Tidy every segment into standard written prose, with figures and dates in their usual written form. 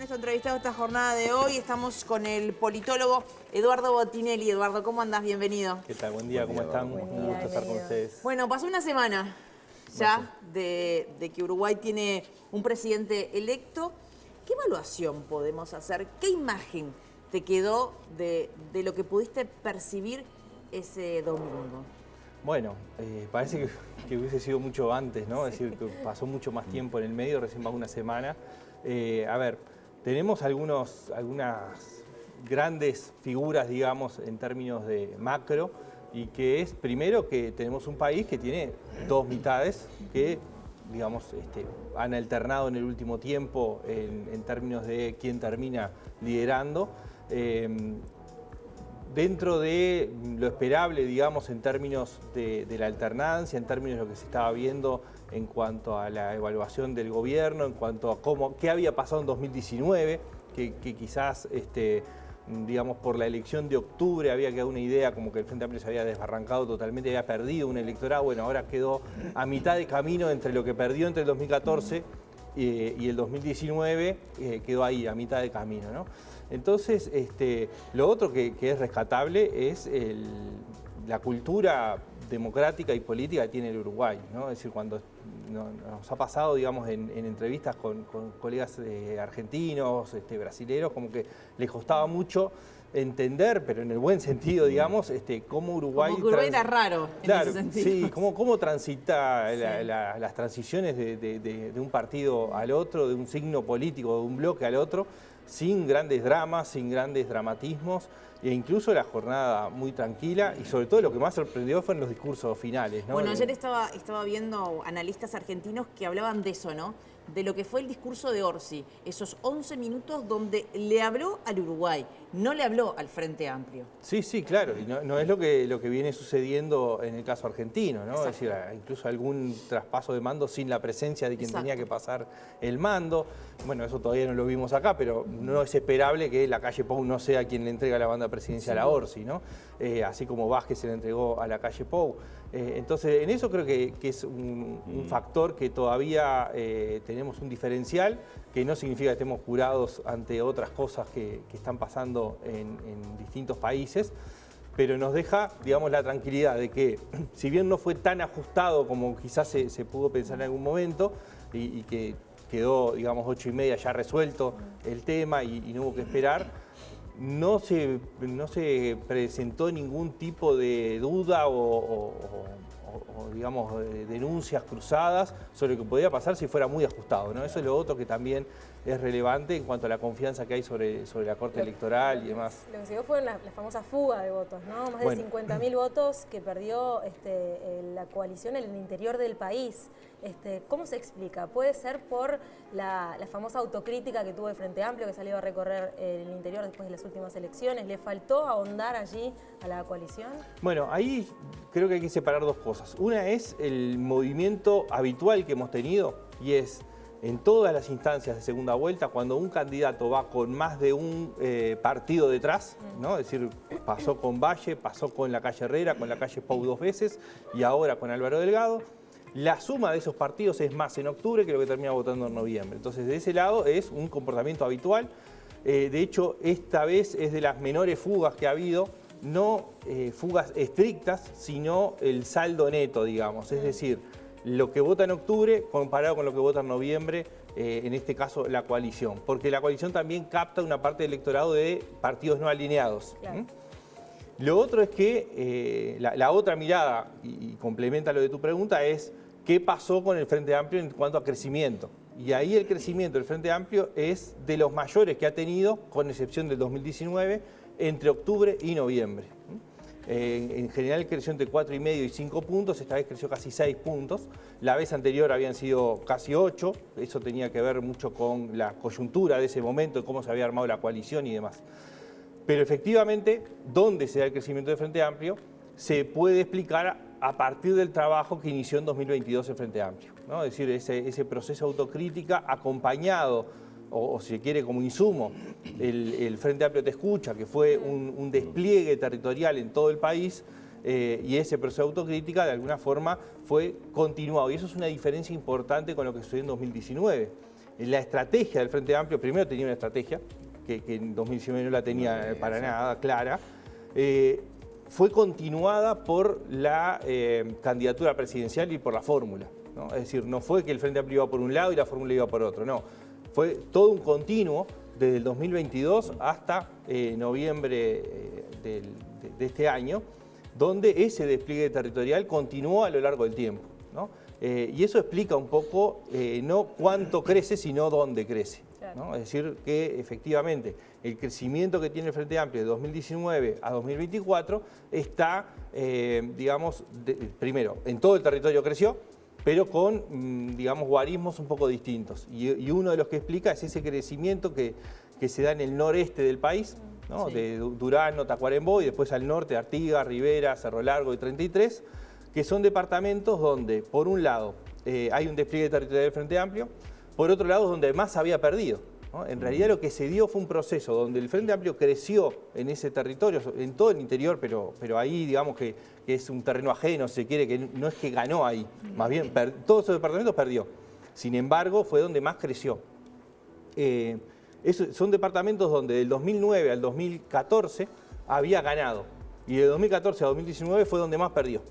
nuestro entrevistado esta jornada de hoy. Estamos con el politólogo Eduardo Botinelli. Eduardo, ¿cómo andás? Bienvenido. ¿Qué tal? Buen día, ¿cómo están? Un gusto estar con ustedes. Bueno, pasó una semana ya de que Uruguay tiene un presidente electo. ¿Qué evaluación podemos hacer? ¿Qué imagen te quedó de lo que pudiste percibir ese domingo? Bueno, parece que hubiese sido mucho antes, ¿no? Es decir, que pasó mucho más tiempo en el medio, recién más una semana. A ver, tenemos algunas grandes figuras, digamos, en términos de macro, y que es, primero, que tenemos un país que tiene dos mitades que, digamos, han alternado en el último tiempo en términos de quién termina liderando. Dentro de lo esperable, digamos, en términos de la alternancia, en términos de lo que se estaba viendo en cuanto a la evaluación del gobierno, en cuanto a qué había pasado en 2019, que quizás, digamos, por la elección de octubre había quedado una idea como que el Frente Amplio se había desbarrancado totalmente, había perdido un electorado. Bueno, ahora quedó a mitad de camino entre lo que perdió entre el 2014 y el 2019, quedó ahí, a mitad de camino, ¿no? Entonces, lo otro que es rescatable es la cultura democrática y política que tiene el Uruguay, ¿no? Es decir, cuando nos ha pasado, digamos, en entrevistas con colegas argentinos, brasileños, como que les costaba mucho entender, pero en el buen sentido, digamos, cómo Uruguay... Como que Uruguay era raro, claro, en ese sentido. Sí, cómo transita las transiciones de un partido al otro, de un signo político, de un bloque al otro, sin grandes dramas, sin grandes dramatismos, e incluso la jornada muy tranquila, y sobre todo lo que más sorprendió fueron los discursos finales, ¿no? Bueno, ayer estaba viendo analistas argentinos que hablaban de eso, ¿no? De lo que fue el discurso de Orsi, esos 11 minutos donde le habló al Uruguay, no le habló al Frente Amplio. Sí, sí, claro, y no es lo que viene sucediendo en el caso argentino, ¿no? Exacto. Es decir, incluso algún traspaso de mando sin la presencia de quien tenía que pasar el mando. Bueno, eso todavía no lo vimos acá, pero no es esperable que la calle Pou no sea quien le entrega la banda presidencial a Orsi, ¿no? Así como Vázquez se le entregó a la calle Pou. Entonces, en eso creo que es un factor que todavía tenemos un diferencial, que no significa que estemos jurados ante otras cosas que están pasando en distintos países, pero nos deja, digamos, la tranquilidad de que, si bien no fue tan ajustado como quizás se pudo pensar en algún momento, y que quedó, digamos, 8:30 ya resuelto el tema y no hubo que esperar, no se presentó ningún tipo de duda o digamos, denuncias cruzadas sobre lo que podía pasar si fuera muy ajustado, ¿no? Eso es lo otro que también es relevante en cuanto a la confianza que hay sobre la Corte Electoral y demás. Lo que se dio fue la famosa fuga de votos, ¿no? Más de 50.000 votos que perdió la coalición en el interior del país. ¿Cómo se explica? ¿Puede ser por la famosa autocrítica que tuvo el Frente Amplio, que salió a recorrer el interior después de las últimas elecciones? ¿Le faltó ahondar allí a la coalición? Bueno, ahí creo que hay que separar dos cosas. Una es el movimiento habitual que hemos tenido, y es en todas las instancias de segunda vuelta, cuando un candidato va con más de un partido detrás, ¿no? Es decir, pasó con Valle, pasó con la calle Herrera, con la calle Pou 2 veces, y ahora con Álvaro Delgado. La suma de esos partidos es más en octubre que lo que termina votando en noviembre. Entonces, de ese lado es un comportamiento habitual. De hecho, esta vez es de las menores fugas que ha habido, no fugas estrictas, sino el saldo neto, digamos. Es decir, lo que vota en octubre comparado con lo que vota en noviembre, en este caso la coalición. Porque la coalición también capta una parte del electorado de partidos no alineados. Claro. Lo otro es que la otra mirada, y complementa lo de tu pregunta, es qué pasó con el Frente Amplio en cuanto a crecimiento. Y ahí el crecimiento del Frente Amplio es de los mayores que ha tenido, con excepción del 2019, entre octubre y noviembre. En general creció entre 4,5 y 5 puntos, esta vez creció casi 6 puntos. La vez anterior habían sido casi 8, eso tenía que ver mucho con la coyuntura de ese momento, de cómo se había armado la coalición y demás. Pero efectivamente, ¿dónde se da el crecimiento del Frente Amplio? Se puede explicar a partir del trabajo que inició en 2022 el Frente Amplio, ¿no? Es decir, ese proceso de autocrítica acompañado, o si se quiere como insumo, el Frente Amplio Te Escucha, que fue un despliegue territorial en todo el país, y ese proceso de autocrítica de alguna forma fue continuado. Y eso es una diferencia importante con lo que sucedió en 2019. la estrategia del Frente Amplio, primero tenía una estrategia, que en 2019 no la tenía para nada clara, fue continuada por la candidatura presidencial y por la fórmula, ¿no? Es decir, no fue que el Frente Amplio iba por un lado y la fórmula iba por otro, no. Fue todo un continuo desde el 2022 hasta noviembre de este año, donde ese despliegue territorial continuó a lo largo del tiempo, ¿no? Y eso explica un poco no cuánto crece, sino dónde crece, ¿no? Es decir, que efectivamente el crecimiento que tiene el Frente Amplio de 2019 a 2024 está, digamos, primero, en todo el territorio creció, pero con, digamos, guarismos un poco distintos. Y uno de los que explica es ese crecimiento que se da en el noreste del país, ¿no? Sí. De Durano, Tacuarembó, y después al norte, Artigas, Rivera, Cerro Largo y 33, que son departamentos donde, por un lado, hay un despliegue territorial del Frente Amplio, por otro lado, donde más había perdido, ¿no? En realidad lo que se dio fue un proceso donde el Frente Amplio creció en ese territorio, en todo el interior, pero ahí digamos que es un terreno ajeno, si se quiere, que no es que ganó ahí, más bien todos esos departamentos perdió. Sin embargo, fue donde más creció. Son departamentos donde del 2009 al 2014 había ganado, y de 2014 a 2019 fue donde más perdió.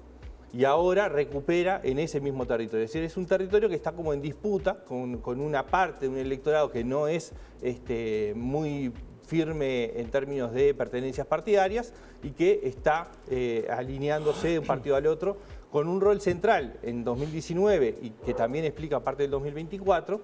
Y ahora recupera en ese mismo territorio. Es decir, es un territorio que está como en disputa con una parte de un electorado que no es muy firme en términos de pertenencias partidarias y que está alineándose de un partido al otro con un rol central en 2019 y que también explica parte del 2024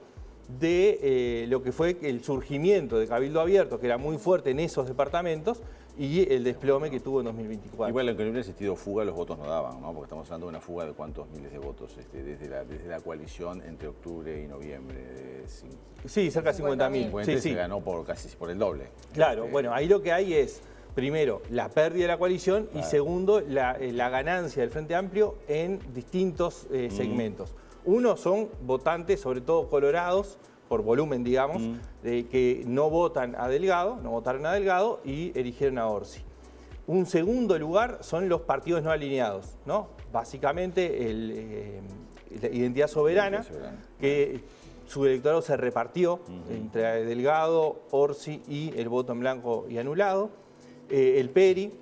de lo que fue el surgimiento de Cabildo Abierto, que era muy fuerte en esos departamentos, y el desplome que tuvo en 2024. Igual, aunque no hubiera existido fuga, los votos no daban, ¿no? Porque estamos hablando de una fuga de cuántos miles de votos desde la coalición entre octubre y noviembre. Sí, cerca de 50.000. Sí, se ganó casi por el doble. Claro, bueno, ahí lo que hay es, primero, la pérdida de la coalición, claro, y segundo, la ganancia del Frente Amplio en distintos segmentos. Uno son votantes, sobre todo colorados, por volumen, digamos, que no votan a Delgado, no votaron a Delgado y eligieron a Orsi. Un segundo lugar son los partidos no alineados, ¿no? Básicamente la Identidad Soberana, que su electorado se repartió entre Delgado, Orsi y el voto en blanco y anulado. El PERI,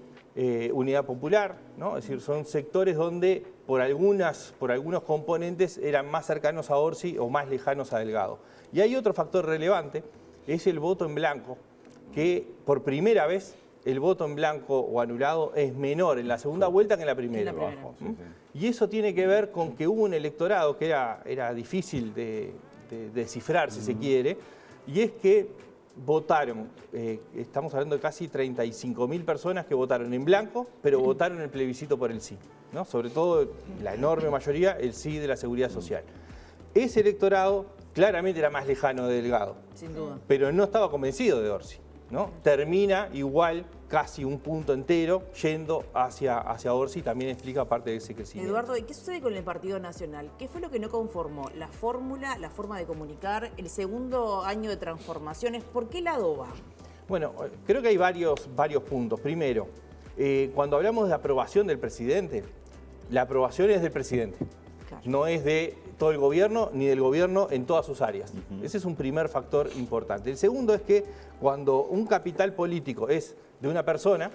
Unidad Popular, ¿no? Es decir, son sectores donde por algunos componentes eran más cercanos a Orsi o más lejanos a Delgado. Y hay otro factor relevante, es el voto en blanco, que por primera vez el voto en blanco o anulado es menor en la segunda vuelta que en la primera. Y eso tiene que ver con que hubo un electorado que era difícil de descifrar, si se quiere, y es que votaron, estamos hablando de casi 35.000 personas que votaron en blanco, pero votaron el plebiscito por el sí, ¿no? Sobre todo, la enorme mayoría, el sí de la Seguridad Social. Ese electorado claramente era más lejano de Delgado, sin duda, pero no estaba convencido de Orsi, ¿no? Termina igual, casi un punto entero, yendo hacia Orsi, también explica parte de ese crecimiento. Eduardo, ¿y qué sucede con el Partido Nacional? ¿Qué fue lo que no conformó? ¿La fórmula, la forma de comunicar, el segundo año de transformaciones? ¿Por qué lado va? Bueno, creo que hay varios puntos. Primero, cuando hablamos de aprobación del presidente, la aprobación es del presidente, claro, no es de todo el gobierno ni del gobierno en todas sus áreas. Ese es un primer factor importante. El segundo es que cuando un capital político es de una persona,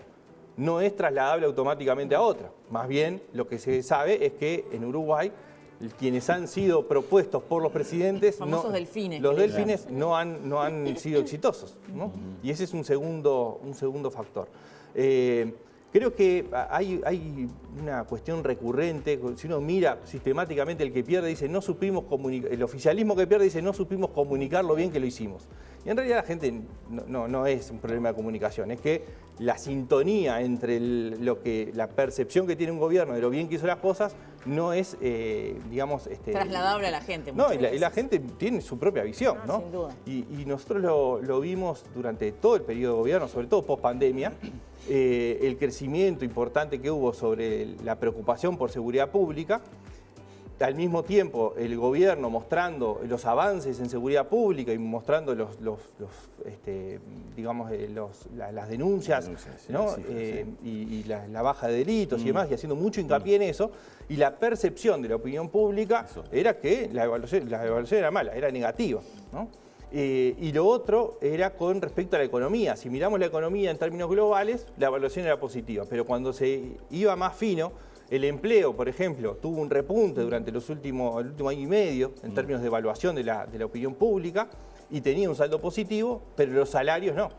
no es trasladable automáticamente a otra. Más bien, lo que se sabe es que en Uruguay, quienes han sido propuestos por los presidentes, famosos delfines, los delfines no han sido exitosos, ¿no? Y ese es un segundo factor. Creo que hay una cuestión recurrente, si uno mira sistemáticamente, el que pierde dice no supimos comunicar, el oficialismo que pierde dice no supimos comunicar lo bien que lo hicimos. Y en realidad la gente no es un problema de comunicación, es que la sintonía entre la percepción que tiene un gobierno de lo bien que hizo las cosas no es, digamos... trasladable a la gente. No, y la gente tiene su propia visión, ¿no? Sin duda. Y nosotros lo vimos durante todo el periodo de gobierno, sobre todo post-pandemia, el crecimiento importante que hubo sobre la preocupación por seguridad pública, al mismo tiempo el gobierno mostrando los avances en seguridad pública y mostrando las denuncias, ¿no? Y la baja de delitos y demás, y haciendo mucho hincapié en eso, y la percepción de la opinión pública era que la evaluación era mala, era negativa, ¿no? Y lo otro era con respecto a la economía. Si miramos la economía en términos globales, la evaluación era positiva, pero cuando se iba más fino, el empleo, por ejemplo, tuvo un repunte durante el último año y medio en términos de evaluación de la opinión pública y tenía un saldo positivo, pero los salarios no.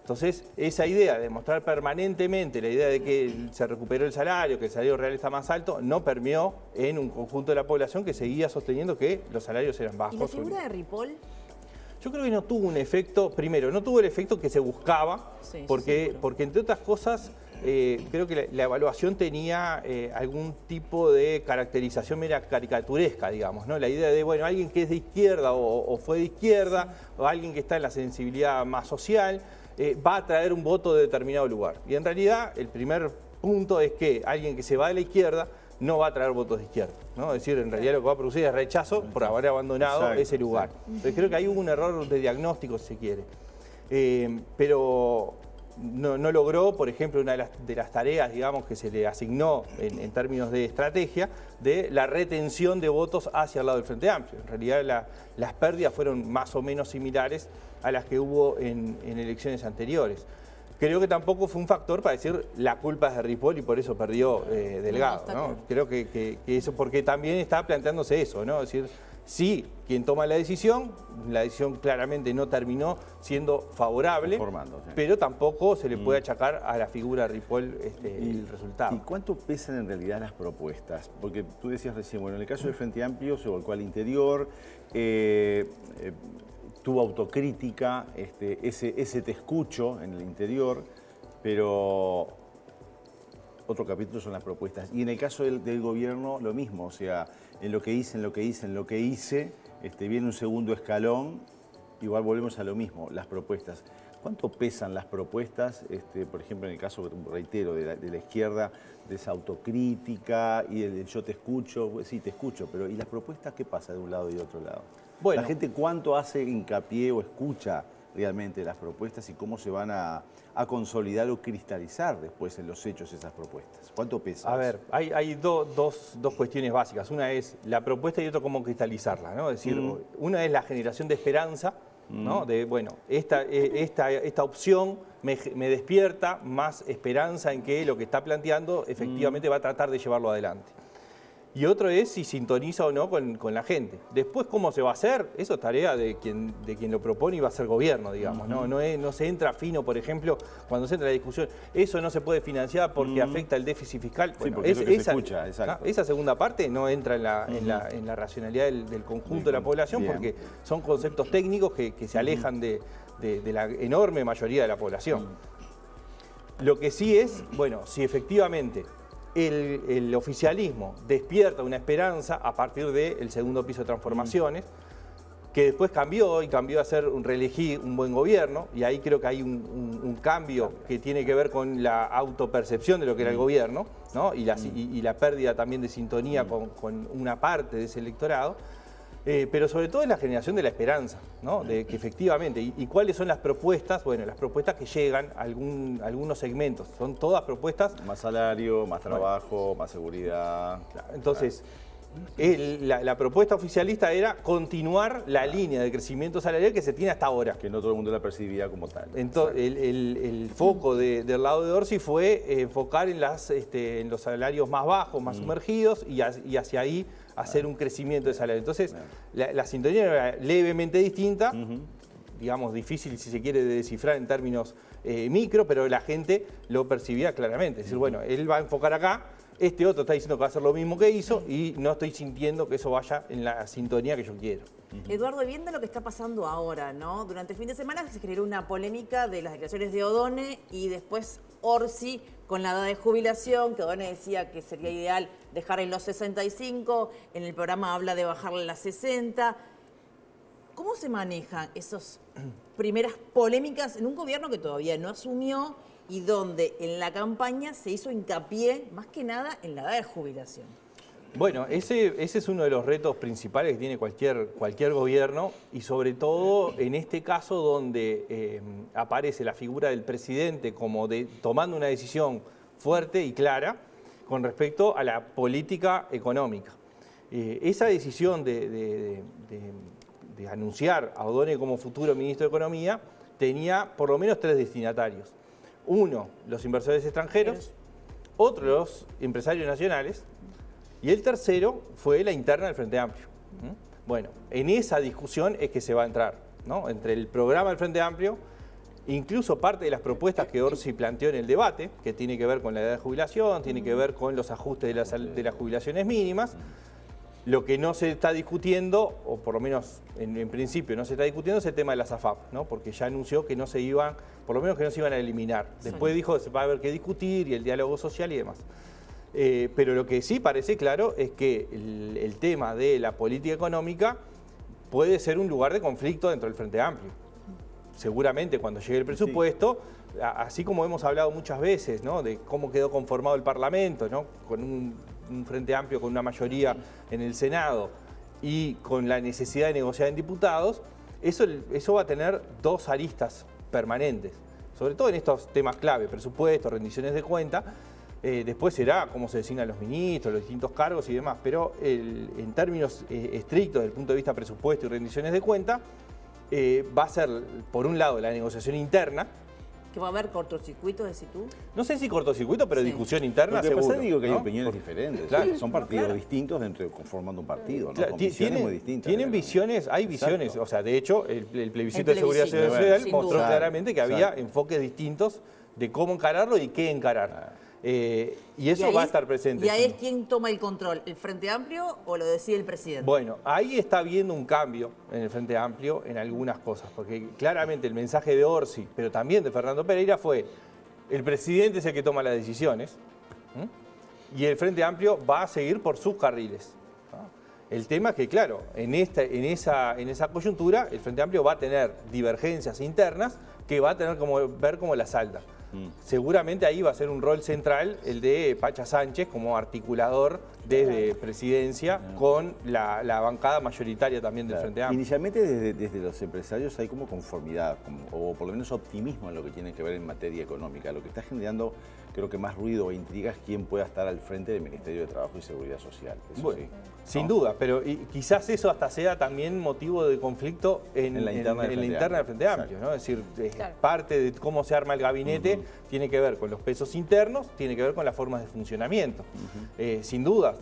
Entonces, esa idea de mostrar permanentemente la idea de que se recuperó el salario, que el salario real está más alto, no permeó en un conjunto de la población que seguía sosteniendo que los salarios eran bajos. ¿Y la figura de Ripoll? Yo creo que no tuvo un efecto, primero, no tuvo el efecto que se buscaba, porque entre otras cosas, creo que la evaluación tenía algún tipo de caracterización mera caricaturesca, digamos, ¿no? La idea de, bueno, alguien que es de izquierda o fue de izquierda, o alguien que está en la sensibilidad más social, va a traer un voto de determinado lugar. Y en realidad, el primer punto es que alguien que se va de la izquierda no va a traer votos de izquierda, ¿no? Es decir, en realidad lo que va a producir es rechazo por haber abandonado ese lugar. Entonces creo que ahí hubo un error de diagnóstico, si se quiere. Pero no logró, por ejemplo, una de las tareas, digamos, que se le asignó en términos de estrategia, de la retención de votos hacia el lado del Frente Amplio. En realidad las pérdidas fueron más o menos similares a las que hubo en elecciones anteriores. Creo que tampoco fue un factor para decir la culpa es de Ripoll y por eso perdió Delgado, ¿no? Creo que eso, porque también está planteándose eso, ¿no? Es decir, sí, quien toma la decisión claramente no terminó siendo favorable, pero tampoco se le puede achacar a la figura de Ripoll el resultado. ¿Y cuánto pesan en realidad las propuestas? Porque tú decías recién, bueno, en el caso del Frente Amplio se volcó al interior, tuvo autocrítica, ese te escucho en el interior, pero otro capítulo son las propuestas. Y en el caso del gobierno, lo mismo, o sea, en lo que hice, viene un segundo escalón, igual volvemos a lo mismo, las propuestas. ¿Cuánto pesan las propuestas, por ejemplo, en el caso, reitero, de la izquierda, de esa autocrítica y el yo te escucho? Sí, te escucho, pero ¿y las propuestas qué pasa de un lado y de otro lado? Bueno, la gente cuánto hace hincapié o escucha realmente las propuestas y cómo se van a consolidar o cristalizar después en los hechos esas propuestas. ¿Cuánto pesa? A ver, hay dos cuestiones básicas. Una es la propuesta y otra cómo cristalizarla, ¿no? Es decir, una es la generación de esperanza, ¿no? De, bueno, esta opción me despierta más esperanza en que lo que está planteando efectivamente va a tratar de llevarlo adelante. Y otro es si sintoniza o no con la gente. Después, ¿cómo se va a hacer? Eso es tarea de quien lo propone y va a ser gobierno, digamos. No se entra fino, por ejemplo, cuando se entra en la discusión, eso no se puede financiar porque afecta el déficit fiscal. Bueno, sí, porque es lo que se escucha, exacto. Esa segunda parte no entra en la racionalidad del conjunto de la población, porque son conceptos técnicos que se alejan de la enorme mayoría de la población. Lo que sí es, bueno, si efectivamente el oficialismo despierta una esperanza a partir del segundo piso de transformaciones, que después cambió a ser reelegir un buen gobierno, y ahí creo que hay un cambio que tiene que ver con la autopercepción de lo que era el gobierno, ¿no? y la pérdida también de sintonía con una parte de ese electorado. Pero sobre todo es la generación de la esperanza, ¿no? De que efectivamente, ¿y cuáles son las propuestas? Bueno, las propuestas que llegan a algunos segmentos, son todas propuestas. Más salario, más trabajo, más seguridad. Entonces, la propuesta oficialista era continuar la línea de crecimiento salarial que se tiene hasta ahora. Que no todo el mundo la percibía como tal. Entonces, el foco del lado de Orsi fue enfocar en los salarios más bajos, más sumergidos, y hacia ahí hacer un crecimiento de salario. Entonces, la sintonía era levemente distinta, digamos, difícil si se quiere de descifrar en términos micro, pero la gente lo percibía claramente. Es decir, bueno, él va a enfocar acá, este otro está diciendo que va a hacer lo mismo que hizo y no estoy sintiendo que eso vaya en la sintonía que yo quiero. Eduardo, viendo lo que está pasando ahora, ¿no? Durante el fin de semana se generó una polémica de las declaraciones de Odone y después Orsi con la edad de jubilación, que Odone decía que sería ideal dejar en los 65, en el programa habla de bajarle a las 60. ¿Cómo se manejan esas primeras polémicas en un gobierno que todavía no asumió y donde en la campaña se hizo hincapié más que nada en la edad de jubilación? Bueno, ese es uno de los retos principales que tiene cualquier gobierno y sobre todo en este caso donde aparece la figura del presidente como tomando una decisión fuerte y clara con respecto a la política económica. Esa decisión de anunciar a O'Donnell como futuro ministro de Economía tenía por lo menos 3 destinatarios. Uno, los inversores extranjeros, otro, los empresarios nacionales, y el tercero fue la interna del Frente Amplio. Bueno, en esa discusión es que se va a entrar, ¿no? Entre el programa del Frente Amplio, incluso parte de las propuestas que Orsi planteó en el debate, que tiene que ver con la edad de jubilación, tiene que ver con los ajustes de las jubilaciones mínimas. Lo que no se está discutiendo, o por lo menos en principio no se está discutiendo, es el tema de las AFAP, ¿no? Porque ya anunció que no se iban, por lo menos que no se iban a eliminar. Después dijo que se va a haber que discutir y el diálogo social y demás. Pero lo que sí parece claro es que el tema de la política económica puede ser un lugar de conflicto dentro del Frente Amplio. Seguramente cuando llegue el presupuesto, así como hemos hablado muchas veces, ¿no? De cómo quedó conformado el Parlamento, ¿no? Con un Frente Amplio con una mayoría en el Senado y con la necesidad de negociar en diputados, eso va a tener 2 aristas permanentes, sobre todo en estos temas clave, presupuestos, rendiciones de cuenta. Después será cómo se designan los ministros, los distintos cargos y demás, pero en términos estrictos desde el punto de vista presupuesto y rendiciones de cuenta, va a ser, por un lado, la negociación interna. ¿Que va a haber cortocircuito, decís tú? No sé si cortocircuito, pero discusión interna Lo que seguro. pasa, digo que hay ¿no? opiniones diferentes. Claro. Son partidos distintos conformando un partido, ¿no? Claro, Con visiones muy distintas. Tienen visiones, hay visiones. Exacto. O sea, de hecho, el plebiscito de seguridad plebiscito, social sin mostró duda. claramente que había enfoques distintos de cómo encararlo y qué encarar. Y eso ahí va a estar presente. ¿Y ahí es quién toma el control? ¿El Frente Amplio o lo decide el presidente? Bueno, ahí está habiendo un cambio en el Frente Amplio en algunas cosas, porque claramente el mensaje de Orsi, pero también de Fernando Pereira fue: el presidente es el que toma las decisiones, y el Frente Amplio va a seguir por sus carriles. El tema es que, claro, en esa coyuntura el Frente Amplio va a tener divergencias internas que va a tener que ver cómo las salda. Seguramente ahí va a ser un rol central el de Pacha Sánchez como articulador desde presidencia con la bancada mayoritaria también del Frente Amplio. Inicialmente desde los empresarios hay como conformidad, o por lo menos optimismo en lo que tiene que ver en materia económica. Lo que está generando, creo que más ruido e intriga es quién pueda estar al frente del Ministerio de Trabajo y Seguridad Social. Eso bueno, sí, sin duda, pero quizás eso hasta sea también motivo de conflicto en la interna del Frente Amplio, ¿no? Es decir, parte de cómo se arma el gabinete tiene que ver con los pesos internos, tiene que ver con las formas de funcionamiento. Sin duda,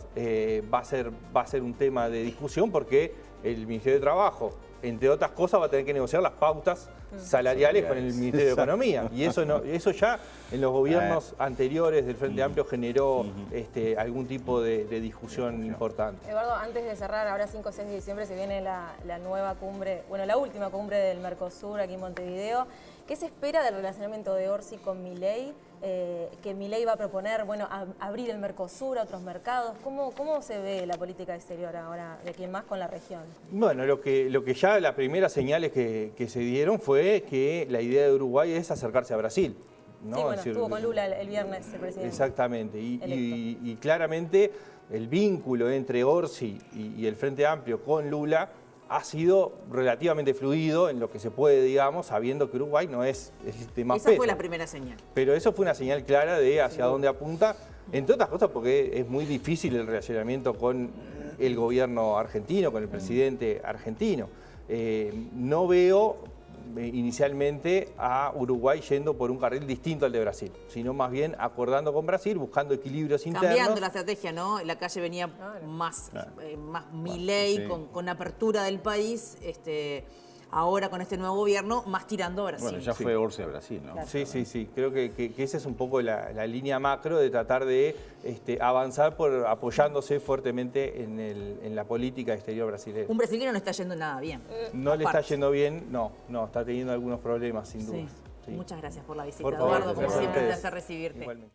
va a ser un tema de discusión porque el Ministerio de Trabajo, entre otras cosas, va a tener que negociar las pautas salariales con el Ministerio de Economía. Y eso ya en los gobiernos anteriores del Frente Amplio generó algún tipo de discusión importante. Eduardo, antes de cerrar, ahora 5 o 6 de diciembre se viene la nueva cumbre, bueno, la última cumbre del Mercosur aquí en Montevideo. ¿Qué se espera del relacionamiento de Orsi con Milei? Que Milei va a proponer, bueno, abrir el Mercosur a otros mercados. ¿Cómo se ve la política exterior ahora de quién más con la región? Bueno, lo que ya las primeras señales que se dieron fue que la idea de Uruguay es acercarse a Brasil, ¿no? Sí, bueno, es decir, estuvo con Lula el viernes el presidente. Exactamente, y claramente el vínculo entre Orsi y el Frente Amplio con Lula ha sido relativamente fluido en lo que se puede, digamos, sabiendo que Uruguay no es el tema Esa fue la primera señal. Pero eso fue una señal clara de hacia dónde apunta, entre otras cosas porque es muy difícil el relacionamiento con el gobierno argentino, con el presidente argentino. No veo inicialmente a Uruguay yendo por un carril distinto al de Brasil, sino más bien acordando con Brasil, buscando equilibrios internos. Cambiando la estrategia, ¿no? La calle venía más Milei, con apertura del país, ahora con este nuevo gobierno, más tirando a Brasil. Bueno, ya fue Orsi a Brasil, ¿no? Claro. Sí. Creo que esa es un poco la línea macro de tratar de avanzar apoyándose fuertemente en la política exterior brasileña. Un brasileño no está yendo nada bien. No le está yendo bien, no, está teniendo algunos problemas, sin duda. Sí. Muchas gracias por la visita, Por favor, Eduardo. Como gracias a siempre, un ustedes. placer recibirte. Igualmente.